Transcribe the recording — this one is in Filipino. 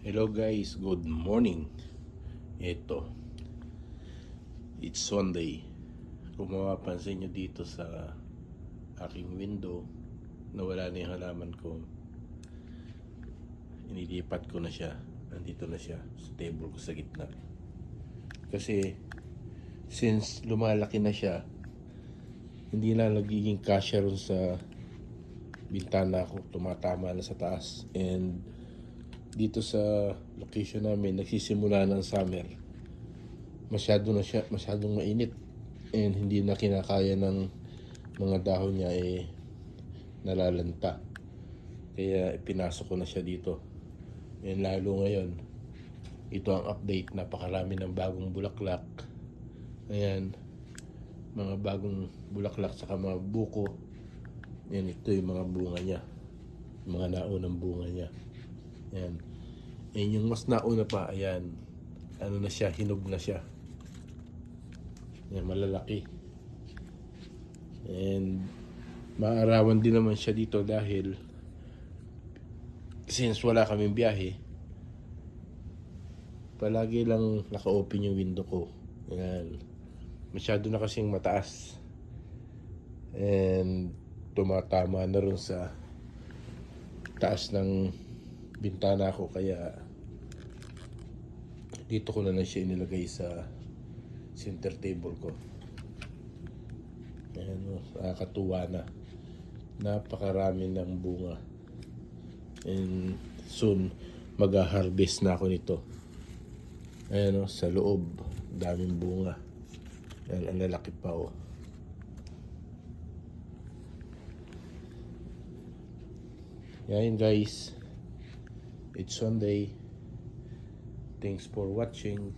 Hello guys, good morning. Ito, it's Sunday. Kung mapapansin nyo dito sa aking window, nawala na yung halaman ko. Inilipat ko na siya. Nandito na siya sa table ko sa gitna. Kasi since lumalaki na siya, hindi na nagiging kasya ron sa bintana ko. Tumatama na sa taas. And dito sa location namin, nagsisimula ng summer. Masyadong mainit. And hindi na kinakaya ng mga dahon niya nalalanta. Kaya pinasok ko na siya dito. And lalo ngayon, ito ang update. Napakarami ng bagong bulaklak. Ayan, mga bagong bulaklak saka mga buko. Yan, ito yung mga bunga niya. Mga naunang bunga niya. Ayan. Ayan yung mas nauna pa. Ayan. Ano na siya, hinog na siya. Ayan, malalaki. And maarawan din naman siya dito dahil since wala kaming biyahe, palagi lang naka-open yung window ko. Ayan. Masyado na kasing mataas. And tumatama na rin sa taas ng bintana ko, kaya dito ko na lang siya inilagay sa center table ko. Ayan, nakakatuwa na. Napakarami ng bunga. And soon mag-harvest na ako nito. Ayan, sa loob daming bunga. Ayan, ang lalaki pa . Yan guys, it's Sunday. Thanks for watching.